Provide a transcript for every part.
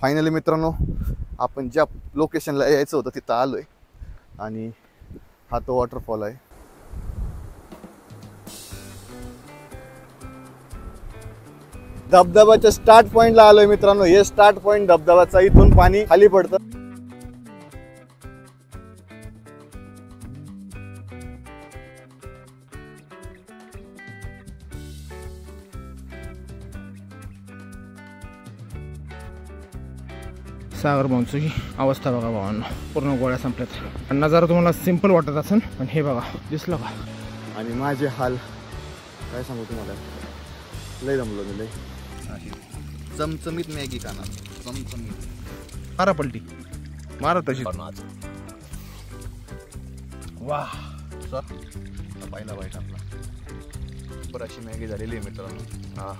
Finally मित्रांनो आपण ज्या लोकेशनला यायचं होतं तिथं आलोय आणि हा तो वॉटरफॉल आहे। धबधब्याच्या स्टार्ट पॉइंटला आलोय मित्रांनो। हे स्टार्ट पॉइंट धबधब्याचा, इथून पाणी खाली पडतं। सागर भाऊंची अवस्था बघा भावांनो, पूर्ण गोळ्या संपल्यात। नजारा तुम्हाला सिंपल वाटत असेल पण हे बघा, दिसलं का? आणि माझे हाल काय सांगू तुम्हाला, लय दमलो मी लय। चमचमीत मॅगी खाणार, चमचमीत। मारा पलटी, मारा तशी। वाह सर, पहिला बाईट आपला बरं अशी मॅगी झालेली आहे मित्रांनो। हा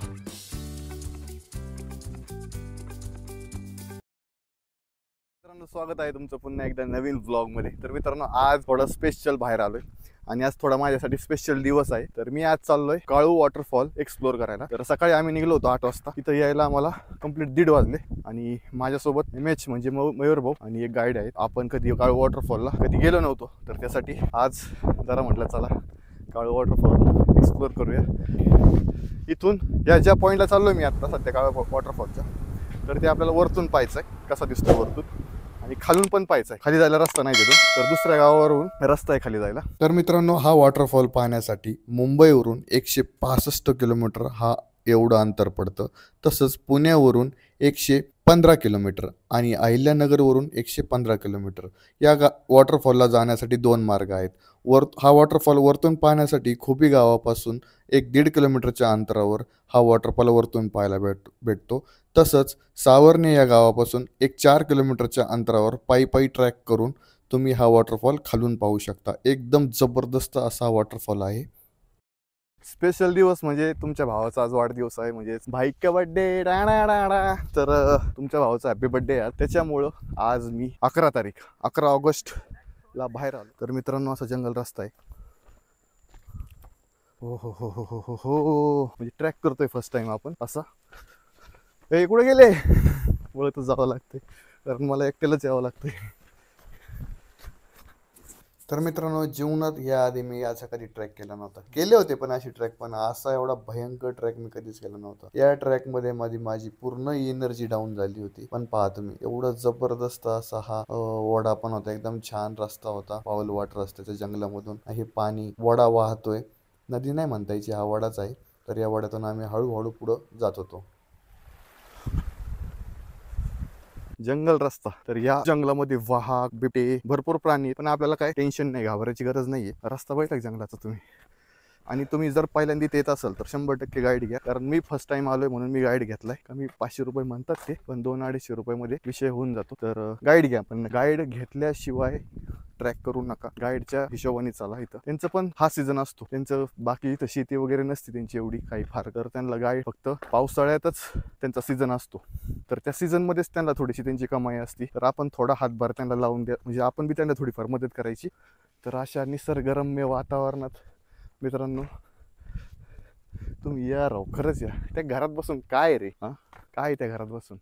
मित्रांनो, स्वागत आहे तुमचं पुन्हा एकदा नवीन व्लॉग मध्ये। तर मित्रांनो आज थोडा स्पेशल बाहेर आलोय आणि आज थोडा माझ्यासाठी स्पेशल दिवस आहे। तर मी आज चाललोय काळू वॉटरफॉल एक्सप्लोर करायला। तर सकाळी आम्ही निघलो होतो 8 वाजता, इथं यायला आम्हाला कंप्लीट 1:30 वाजले। आणि माझ्यासोबत एमएच म्हणजे मयूर भाऊ आणि एक गाईड आहे। आपण कधी काळू वॉटरफॉलला कधी गेलो नव्हतो, तर त्यासाठी आज जरा म्हटलं चला काळू वॉटरफॉल एक्सप्लोर करूया। इथून या ज्या पॉईंटला चाललोय मी आता सध्या काळू वॉटरफॉलच्या, तर ते आपल्याला वरतून पाहायचं आहे कसा दिसतो वरतून, आणि खालून पण पाहायचं आहे। खाली जायला रस्ता नाही तिथून, तर दुसऱ्या गावावरून रस्ता आहे खाली जायला। तर मित्रांनो हा वॉटरफॉल पाहण्यासाठी मुंबईवरून 165 किलोमीटर हा एवढं अंतर पडतं। तसंच पुण्यावरून 115 किलोमीटर आणि अहिल्यानगरवरून 115 किलोमीटर या वॉटरफॉलला जाण्यासाठी 2 मार्ग आहेत। हा वॉटरफॉल वरतून पाहण्यासाठी खोपी गावापासून 1.5 किलोमीटरच्या अंतरावर हा वॉटरफॉल वरतून पाहायला भेटतो। तसंच सावर्णे या गावापासून 4 किलोमीटरच्या अंतरावर पायी ट्रॅक करून तुम्ही हा वॉटरफॉल खालून पाहू शकता। एकदम जबरदस्त असा वॉटरफॉल आहे। स्पेशल दिवस म्हणजे तुमच्या भावाचा आज वाढदिवस आहे, म्हणजे भाईका बर्थडे डाडा। तर तुमच्या भावाचा हॅपी बर्थडे आहे, त्याच्यामुळं आज मी 11 ऑगस्टला बाहेर आलो। तर मित्रांनो असा जंगल रस्ता आहे। हो हो हो हो हो हो, म्हणजे ट्रॅक करतोय फर्स्ट टाइम आपण असा। हे कुठे गेले, वळतच जावं लागतंय कारण मला एकट्यालाच यावं लागतंय। तर मित्रांनो जीवनात या आधी मी याचा कधी ट्रॅक केला नव्हता। केले होते पण अशी ट्रॅक, पण असा एवढा भयंकर ट्रॅक मी कधीच केला नव्हता। या ट्रॅक मध्ये माझी पूर्ण एनर्जी डाऊन झाली होती। पण पहा तुम्ही, एवढा जबरदस्त असा हा वडा पण होता, एकदम छान रस्ता होता, पाऊल वाट रस्त्याच्या जंगलामधून हे पाणी वडा वाहतोय। नदी नाही म्हणता यायची, हा वडाच आहे। तर या वड्यातून आम्ही हळूहळू पुढं जात होतो। जंगल रस्ता, तर या जंगलामध्ये वाघ बिबटे भरपूर प्राणी, पण आपल्याला काय टेन्शन नाही, घाबरायची गरज नाहीये। रस्ता बघितला जंगलाचा तुम्ही, आणि तुम्ही जर पहिल्यांदा येत असाल तर 100% गाईड घ्या, कारण मी फर्स्ट टाइम आलोय म्हणून मी गाईड घेतलाय। कमी 500 रुपये म्हणतात ते, पण 200-250 रुपये विषय होऊन जातो। तर गाईड घ्या, पण गाईड घेतल्याशिवाय ट्रॅक करू नका। गाईडच्या हिशोबाने चाला। इथं त्यांचं पण हा सीझन असतो, त्यांचं बाकी इथं शेती वगैरे नसते त्यांची एवढी काही फार, तर त्यांना गाईड फक्त पावसाळ्यातच त्यांचा सीझन असतो। तर त्या सीझन मध्येच त्यांना थोडीशी त्यांची कमाई असते। तर आपण थोडा हातभार त्यांना लावून द्या, म्हणजे आपण बी त्यांना थोडीफार मदत करायची। तर अशा निसर्गरम्य वातावरणात मित्रांनो तुम्ही या राव, खरंच या। त्या घरात बसून काय रे, हा काय त्या घरात बसून।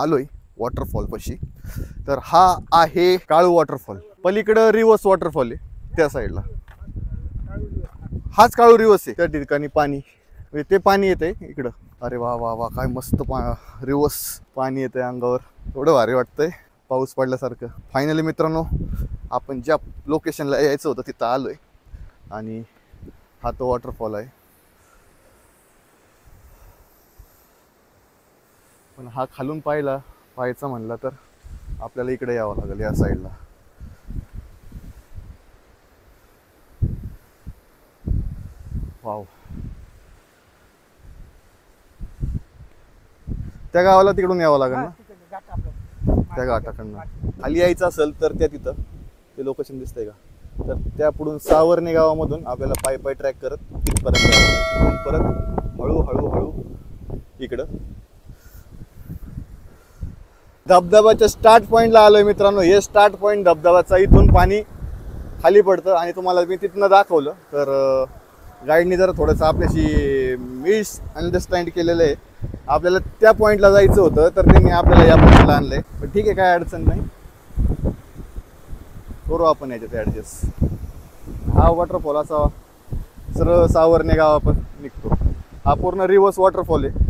आलोय वॉटरफॉल पाशी। तर हा आहे काळू वॉटरफॉल, पलीकडं रिवर्स वॉटरफॉल आहे त्या साईडला, हाच काळू रिवर्स आहे। त्या ठिकाणी पाणी, ते पाणी येते इकडं। अरे वा वा वा, काय मस्त रिवर्स पाणी येते अंगावर, एवढं भारी वाटतंय पाऊस पडल्यासारखं। फायनली मित्रांनो आपण ज्या लोकेशनला यायचं होतं तिथं आलोय आणि हा तो वॉटरफॉल आहे। पण हा खालून पाहायचा म्हणला तर आपल्याला इकडे यावं लागेल, या साईडला। वाव. त्या गावाला तिकडून यावं लागेल ना, त्या घाटाकडनं खाली यायचं असेल तर त्या तिथं ते लोकेशन दिसतंय का, तर त्या पुढून सावर्णे गावामधून आपल्याला पाय पाय ट्रॅक करत तिथपर्यंत यावं. परत हळू हळू इकडं धबधब्याच्या स्टार्ट पॉइंटला आलोय मित्रांनो. हे स्टार्ट पॉइंट धबधब्याचा, इथून पाणी खाली पडतं आणि तुम्हाला मी तिथनं दाखवलं तर गाईडनी जरा थोडंसं आपल्याशी मिसअंडरस्टँड केलेलं आहे. आपल्याला त्या पॉईंटला जायचं होतं तर त्यांनी आपल्याला या पॉईंटला आणलंय. पण ठीक आहे, काय अडचण नाही, करू आपण याच्यात ॲडजस्ट. हा वॉटरफॉल असा सरळ सावर्णे गावापासून निघतो. हा पूर्ण रिव्हर्स वॉटरफॉल आहे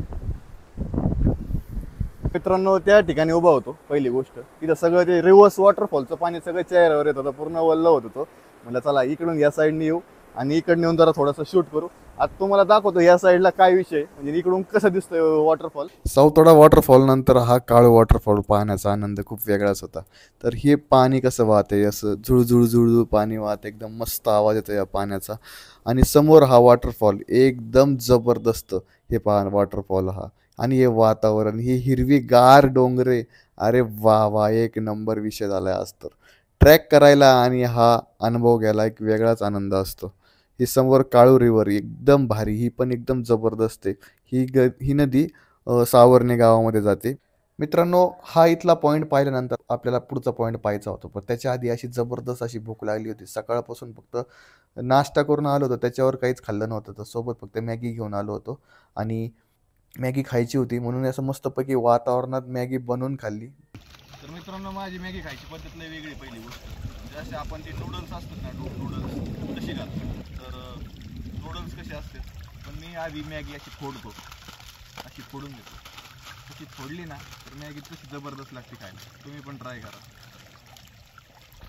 मित्रांनो. त्या ठिकाणी उभा होतो, पहिली गोष्ट तिथं सगळं ते रिव्हर्स वॉटरफॉलचं पाणी सगळं चेहऱ्यावर येत होतं, पूर्ण वल्ल होत होतं. म्हणलं चला इकडून या साईडने येऊ आणि इकडनं येऊन जरा थोडंसं शूट करू. आता तुम्हाला दाखवतो या साईडला काय विषय, म्हणजे इकडून कसं दिसतोय वॉटरफॉल. सावतोडा वॉटरफॉल नंतर हा काळू वॉटरफॉल पाहण्याचा आनंद खूप वेगळाच होता. तर हे पाणी कसं वाहते, असं झुळझुळ झुळझुळ पाणी वाहते, एकदम मस्त आवाज येतो या पाण्याचा. आणि समोर हा वॉटरफॉल एकदम जबरदस्त हे वॉटरफॉल हा. आणि हे वातावरण, ही हिरवीगार डोंगरे, अरे वा वा, एक नंबर विषय झालाय आज तर. ट्रॅक करायला आणि हा अनुभव घ्यायला एक वेगळाच आनंद असतो. ही समोर काळू रिव्हर एकदम भारी, ही पण एकदम जबरदस्त आहे. ही नदी सावर्णे गावामध्ये जाते मित्रांनो. हा इथला पॉईंट पाहिल्यानंतर आपल्याला पुढचा पॉईंट पाहायचा होता, पण त्याच्या आधी अशी जबरदस्त अशी भूक लागली होती. सकाळपासून फक्त नाश्ता करून आलो होतो, त्याच्यावर काहीच खाल्लं नव्हतं. तर सोबत फक्त मॅगी घेऊन आलो होतो आणि मॅगी खायची होती म्हणून असं मस्तपैकी वातावरणात मॅगी बनवून खाल्ली. तर मित्रांनो, माझी मॅगी खायची पद्धत लई वेगळी. पहिली गोष्ट जसे आपण ते नूडल्स असतात ना, नूडल्स कशी घालतो, तर नूडल्स कसे असतात, पण मी आधी मॅगी अशी फोडतो, अशी फोडून घेतो. अशी फोडली ना तर मॅगी तशी जबरदस्त लागते खायला. तुम्ही पण ट्राय करा.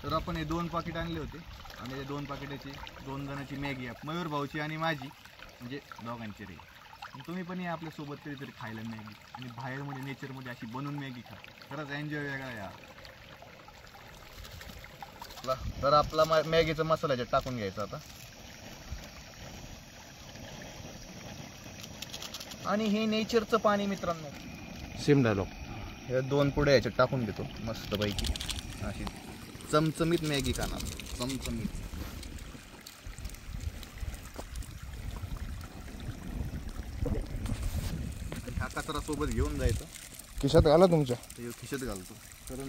तर आपण हे 2 पाकिट आणले होते आणि हे 2 पाकिटाची 2 जणांची मॅगी आहे, मयूर भाऊची आणि माझी, म्हणजे दोघांची रे. तुम्ही पण या आपल्यासोबत कधीतरी खायला मॅगी, आणि बाहेरमध्ये नेचरमध्ये अशी बनवून मॅगी खा, खरंच एन्जॉय वेगळा यार. तर आपला मॅगीचा मसाला याच्यात टाकून घ्यायचा आता. आणि हे नेचरचं पाणी मित्रांनो, सेम डायलॉग. हे 2 पुढे याच्यात टाकून घेतो मस्त पैकी. अशी चमचमीत मॅगी खाणार, चमचमीत. हा कचरा सोबत घेऊन जायचा, खिशात घाला तुमच्या. खिशात घालतो, कारण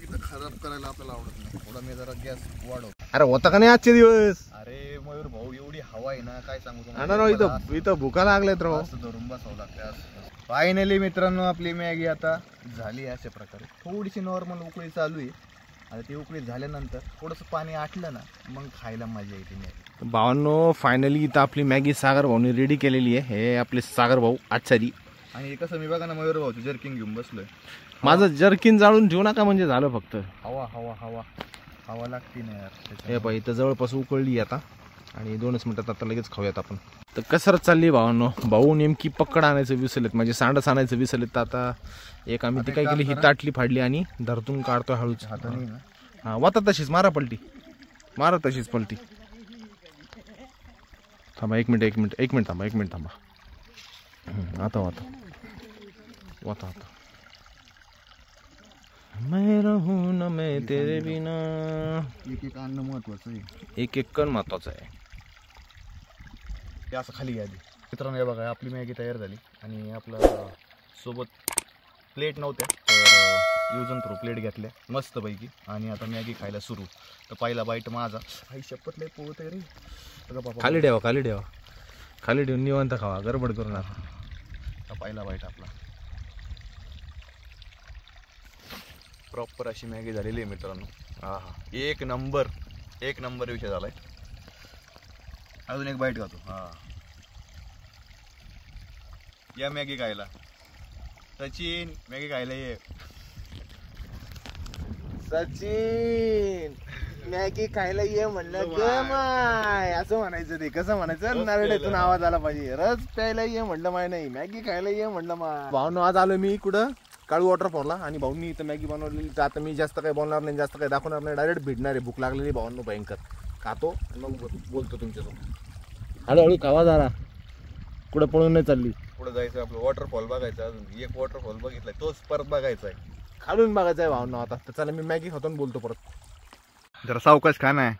इथं खराब करायला आपल्याला आवडत नाही. थोडा मी जरा गॅस वाढवतो. अरे होता का नाही आजचे दिवस? अरे मयूर भाऊ, एवढी हवा आहे ना, काय सांगू तुम्हाला. इथं भुका लागलेत राव. असं धरून बसावं लागतं. फायनली मित्रांनो, आपली मॅगी आता झाली अशा प्रकारे. थोडीशी नॉर्मल उकळी चालू आहे. आता ती उकळी झाल्यानंतर थोडंसं पाणी आटलं ना, मग खायला मजा येते मॅगी. भावांनो, फायनली इथं आपली मॅगी सागर भाऊने रेडी केलेली आहे. हे आपले सागर भाऊ आचारी. आणि हे कसं, मी बघा ना, मयूर भाऊचं जर्किंग घेऊन बसलोय. माझं जर्किन जाळून ठेवू नका, म्हणजे झालं. फक्त हवा हवा हवा हवा लागते ना यार. हे पाहिजे इथं जवळपास उकळली आता, आणि 2च मिनिटात आता लगेच खाऊयात आपण. तर कसरत चालली भावांनो. भाऊ नेमकी पकड आणायचं विसरलेत, म्हणजे सांडस आणायचं विसरलेत. तर आता एक आम्ही ती काय केली, ही ताटली फाडली आणि धरतून काढतोय हळूच. हा, वाता तशीच मारा पलटी, मारा तशीच पलटी. थांबा एक मिनिट थांबा. आता वाता मैं रहूं ना मैं तेरे बिना. एक अन्न महत्वाचं आहे, एक कण महत्वाचं आहे. ते असं खाली घ्या आधी. मित्रांनो, हे बघा, आपली मॅगी तयार झाली आणि आपला सोबत प्लेट नव्हत्या, तर यूज अँड थ्रो प्लेट घेतल्या मस्तपैकी. आणि आता मॅगी खायला सुरू. तर पहिला बाईट माझा. आई शपथ लय पोहत आहे रे. खाली ठेवून निवांत खावा, गडबड करू नका. पहिला बाईट आपला. प्रॉपर अशी मॅगी झालेली आहे मित्रांनो. हा, एक नंबर विषय झालाय. अजून एक बाईट खातो. हा, या मॅगी खायला. सचिन, मॅगी खायला ये. सचिन, मॅगी खायला ये म्हणलं ग माय, असं म्हणायचं. ते कसं म्हणायचं, नारळातून आवाज आला पाहिजे. रस प्यायला ये म्हणलं माय, नाही मॅगी खायला ये म्हणलं माय. भाऊनो, आज आलो मी कुठं, काळू वॉटरफॉलला. आणि भाऊंनी इथं मॅगी बनवलेली. तर आता मी जास्त काही बोलणार नाही, जास्त काही दाखवणार नाही. डायरेक्ट भेटणार आहे. भूक लागलेली भावांनो भयंकर. खातो मग बोलतो तुमच्यासोबत. हळूहळू खावा जरा, कुठं पळून नाही चालली. पुढे जायचं आपलं वॉटरफॉल बघायचं. अजून एक वॉटरफॉल बघितलाय, तोच परत बघायचा आहे. खालून बघायचं आहे भावना आता. तर चला मी मॅगी खातो आणि बोलतो परत. जरा सावकाश खाणं आहे.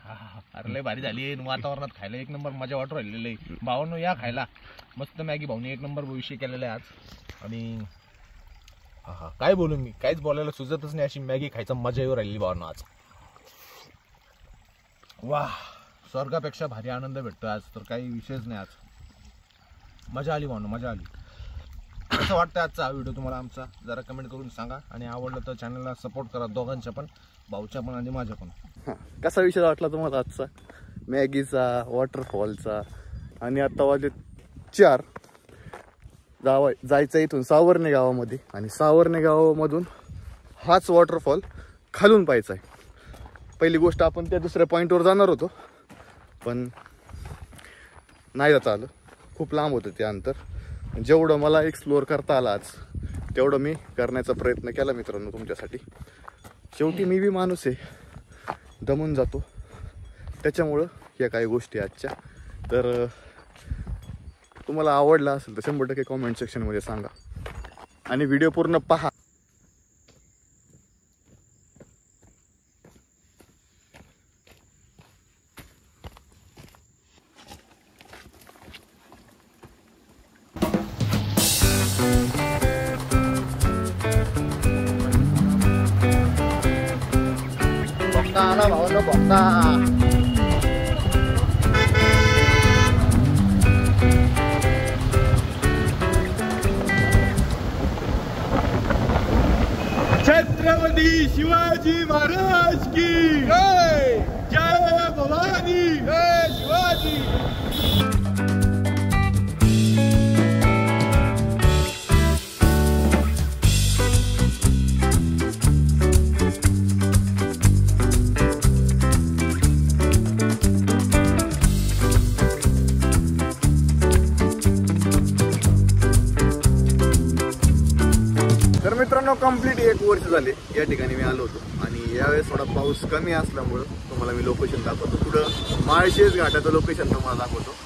अरे लय भारी झाली वातावरणात, खायला एक नंबर मजा वाटू राहिलेली आहे. भावांनो या खायला, मस्त मॅगी. भाऊने एक नंबर विषय केलेला आहे आज. आणि हा काय बोलू मी, काहीच बोलायला सुचतच नाही, अशी मॅगी खायचा मजा येऊ राहिली भावांनो आज. वाह, स्वर्गापेक्षा भारी आनंद भेटतो आज तर, काही विषयच नाही. आज मजा आली भावांनो, मजा आली. कसं वाटतं आजचा हा व्हिडिओ तुम्हाला आमचा, जरा कमेंट करून सांगा. आणि आवडलं तर चॅनलला सपोर्ट करा, दोघांच्या पण, भाऊच्या पण आणि माझ्या पण. कसा विषय वाटला तुम्हाला आजचा, मॅगीचा, वॉटरफॉलचा? आणि आता वाजले 4. जायचं इथून सावर्णे गावामध्ये, आणि सावर्णे गावामधून हाच वॉटरफॉल खालून पाहायचा आहे. पहिली गोष्ट आपण त्या दुसऱ्या पॉईंटवर जाणार होतो, पण नाही जाता आलं, खूप लांब होतं ते अंतर. जेवढं मला एक्सप्लोअर करता आलं आज, तेवढं मी करण्याचा प्रयत्न केला मित्रांनो तुमच्यासाठी. शेवटी मी बी माणूस आहे, दमून जातो, त्याच्यामुळं या काही गोष्टी आजच्या. तर तुम्हाला आवडला असेल तर 100% कॉमेंट सेक्शनमध्ये सांगा, आणि व्हिडिओ पूर्ण पहा. बघता आला भावांनो, बघता. छत्रपती शिवाजी महाराज की जय. जय भवानी, जय शिवाजी. तर मित्रांनो, कंप्लीट 1 वर्ष झाले या ठिकाणी मी आलो होतो, आणि यावेळेस थोडा पाऊस कमी असल्यामुळं तुम्हाला मी लोकेशन दाखवतो. पुढं माळशेज घाटाचं लोकेशन तुम्हाला दाखवतो.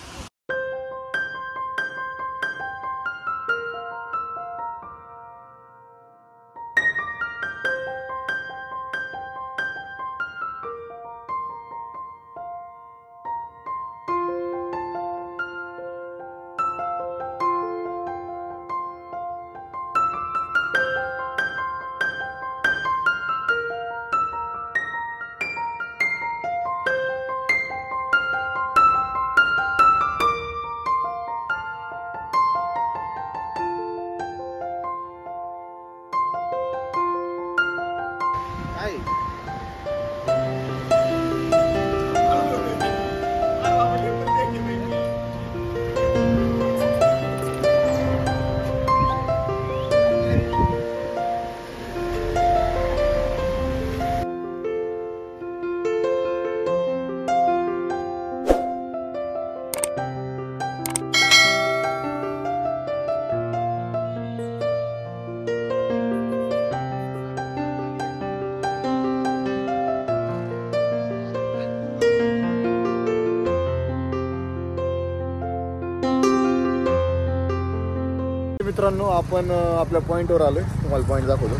मित्रांनो, आपण आपल्या पॉईंटवर आलोय, तुम्हाला पॉईंट दाखवतो.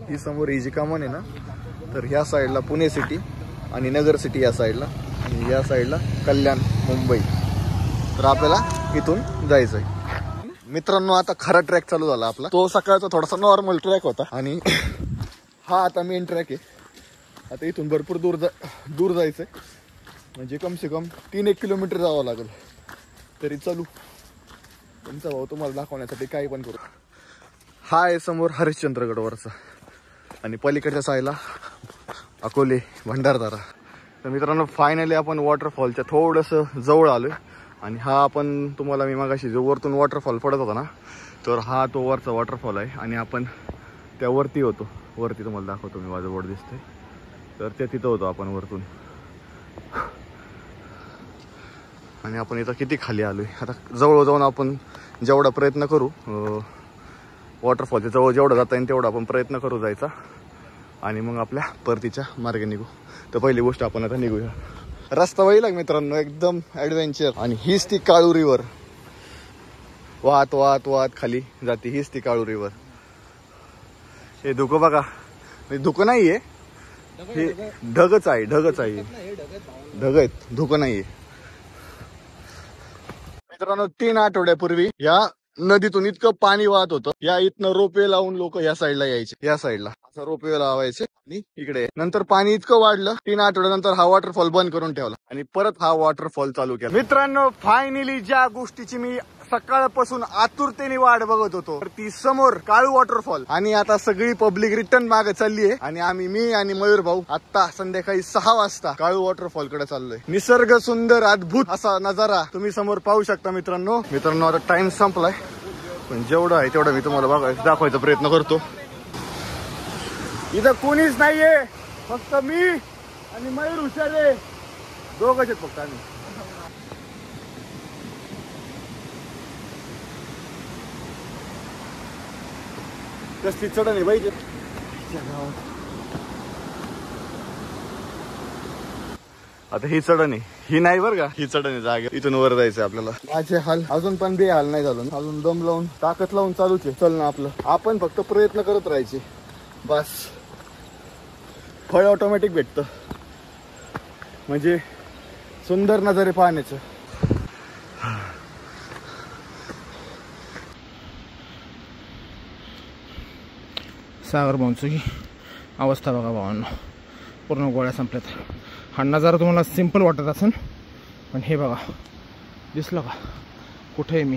ही समोर इजी कॉमन आहे ना, तर ह्या साईडला पुणे सिटी आणि नगर सिटी या साईडला, आणि या साईडला कल्याण मुंबई. तर आपल्याला इथून जायचं आहे मित्रांनो. आता खरा ट्रॅक चालू झाला आपला. तो सकाळचा थोडासा नॉर्मल ट्रॅक होता, आणि हा आता मेन ट्रॅक आहे. आता इथून भरपूर दूर जायचं आहे, म्हणजे कम से कम 3-1 किलोमीटर जावं लागेल. तरी चालू, तुमचा भाऊ तुम्हाला दाखवण्यासाठी काही पण करू. हा आहे समोर हरिश्चंद्रगडवरचा, आणि पलीकडच्या साईडला अकोले, भंडारदरा. तर मित्रांनो, फायनली आपण वॉटरफॉलच्या थोडंसं जवळ आलो आहे. आणि हा आपण तुम्हाला मी मागाशी जो वरतून वॉटरफॉल पडत होता ना, तर हा तो वरचा वॉटरफॉल आहे. आणि आपण त्यावरती होतो, वरती तुम्हाला दाखवतो मी, माझं बोर्ड दिसतंय, तर ते तिथं होतो आपण वरतून. आणि आपण इथं किती खाली आलो आहे. आता जवळ जाऊन आपण जेवढा प्रयत्न करू, वॉटरफॉलच्या जवळ जेवढं जाता येईल तेवढा आपण प्रयत्न करू जायचा, आणि मग आपल्या परतीच्या मार्गे निघू. तर पहिली गोष्ट आपण आता निघूया. रस्ता वळीला मित्रांनो एकदम ऍडव्हेंचर. आणि हीच ती काळू रिव्हर वाहत वाहत वाहत खाली जाते. हीच ती काळू रिव्हर. हे धुकं बघा, धुकं नाहीये, हे ढगच आहे. ढग आहेत, धुकं नाहीये. मित्रांनो 3 आठवड्यापूर्वी या नदीतून इतकं पाणी वाहत होतं. या इथनं रोपवे लावून लोक या साईडला यायचे, या साईडला असं रोपवे लावायचे आणि इकडे. नंतर पाणी इतकं वाढलं, 3 आठवड्यानंतर हा वॉटरफॉल बंद करून ठेवला आणि परत हा वॉटरफॉल चालू केला. मित्रांनो फायनली ज्या गोष्टीची मी सकाळपासून आतुरतेने वाट बघत होतो, ती समोर काळू वॉटरफॉल. आणि आता सगळी पब्लिक रिटर्न मागे चालली आहे आणि मी आणि मयूर भाऊ आता संध्याकाळी 6 वाजता काळू वॉटरफॉल कडे चाललोय. निसर्ग सुंदर अद्भुत असा नजारा तुम्ही समोर पाहू शकता. मित्रांनो आता टाइम संपलाय, पण जेवढं आहे तेवढं मी तुम्हाला दाखवायचा प्रयत्न करतो. इथं कोणीच नाहीये, फक्त मी आणि मयूर हुशारे दोघंच आहेत फक्त आम्ही. कसली चढण आहे पाहिजे. आता ही चढण आहे, ही नाही बरं का, ही चढण आहे जागे. इथून वर जायचं आपल्याला. माझे हाल अजून पण बेहाल नाही झालो, अजून दम लावून ताकद लावून चालूच आहे. चल ना आपलं, आपण फक्त प्रयत्न करत राहायचे बस. फळ ऑटोमॅटिक भेटतं, म्हणजे सुंदर नजारे पाहण्याचं. सागर भाऊंची ही अवस्था बघा भावांनो, पूर्ण गोळ्या संपल्यात. हा नजारा तुम्हाला सिंपल वाटत असेल, पण हे बघा, दिसलं का कुठे आहे मी?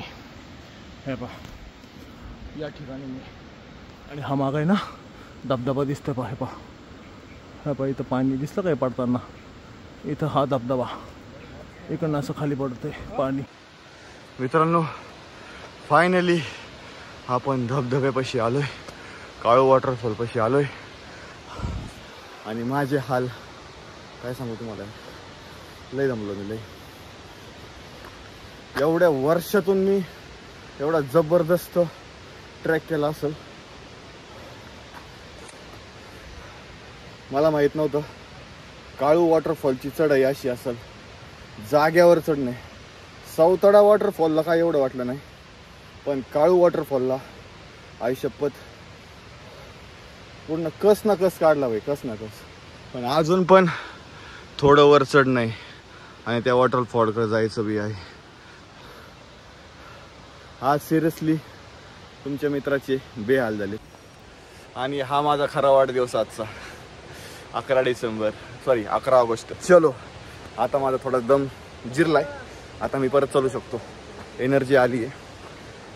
हे बघा या ठिकाणी मी. आणि हा माग आहे ना धबधबा दिसतोय पहा. हे पहा इथं पाणी दिसलं काय पडताना. इथं हा धबधबा, इकडनं असं खाली पडतंय पाणी. मित्रांनो फायनली आपण धबधब्यापाशी आलोय, काळू वॉटरफॉल पाशी आलोय. आणि माझे हाल काय सांगू तुम्हाला, लय दमलो मी लय. एवढ्या वर्षातून मी एवढा जबरदस्त ट्रॅक केला असेल मला माहित नव्हतं. काळू वॉटरफॉलची चढाई अशी असेल, जाग्यावर चढणे. सौतडा वॉटरफॉलला काय एवढं वाटलं नाही, पण काळू वॉटरफॉलला आईशपथ पूर्ण कस ना कस काढला भाई, कस ना कस. पण अजून पण थोडं वर चढणं आहे आणि त्या वॉटरफॉलकडे जायचं बी आहे. आज सिरियसली तुमच्या मित्राचे बेहाल झाले. आणि हा माझा खरा वाढदिवस आजचा, 11 ऑगस्ट. चलो आता माझा थोडा दम जिरलाय, आता मी परत चालू शकतो. एनर्जी आली आहे.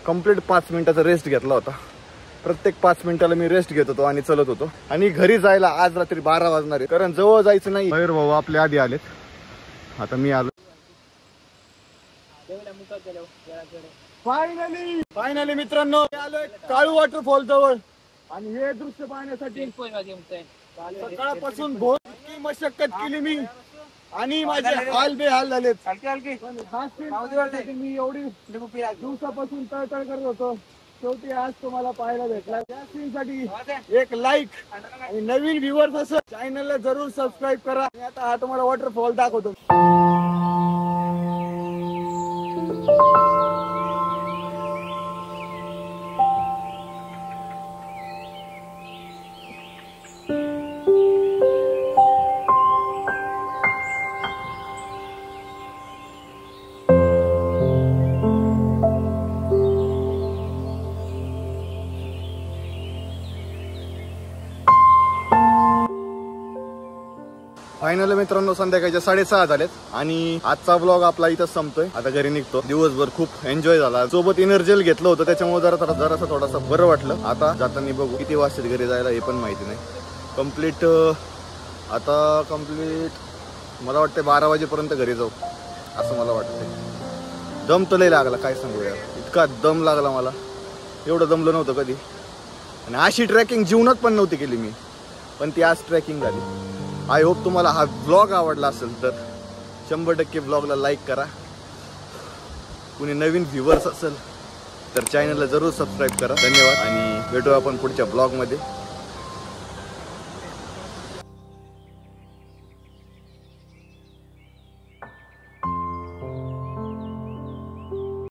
कंप्लीट 5 मिनिटाचा रेस्ट घेतला होता. प्रत्येक 5 मिनिटाला मी रेस्ट घेत होतो आणि चलत होतो. आणि घरी जायला आज रात्री 12 वाजणार आहे, कारण जवळ जायचं नाही. मयूर भाऊ आपले आधी आलेत, आता मी आलो. फायनली मित्रांनो आलोय काळू वॉटरफॉल जवळ. आणि हे दृश्य पाहण्यासाठी सकाळपासून बहुत मशक्कत केली मी आणि माझे हाल बेहाल झालेत. मी एवढी दिवसापासून तळतळ करत होतो, शेवटी आज तुम्हाला पाहायला भेटला. त्या सीन साठी एक लाईक आणि नवीन व्ह्युअर्स असं चॅनलला जरूर सबस्क्राईब करा. आता हा तुम्हाला वॉटरफॉल दाखवतो. फायनल मित्रांनो संध्याकाळच्या 6:30 झालेत आणि आजचा ब्लॉग आपला इथंच संपतोय. आता घरी निघतो. दिवसभर खूप एन्जॉय झाला. सोबत एनर्जेल घेतलं होतं, त्याच्यामुळे जरासा थोडासा बरं वाटलं. आता जाताना बघू किती वाजता घरी जायला हे पण माहिती नाही. कंप्लीट मला वाटतं 12 वाजेपर्यंत घरी जाऊ असं मला वाटतंय. दम तर लय लागला, काय सांगू यार, इतका दम लागला मला. एवढं दमलं नव्हतं कधी. आणि अशी ट्रॅकिंग जीवनात पण नव्हती केली मी, पण ती आज ट्रॅकिंग झाली. आय होप तुम्हाला हा ब्लॉग आवडला असेल तर 100% ब्लॉगला लाईक करा. कुणी नवीन व्ह्युअर्स असेल तर चॅनलला जरूर सबस्क्राईब करा. धन्यवाद आणि भेटू आपण पुढच्या ब्लॉगमध्ये.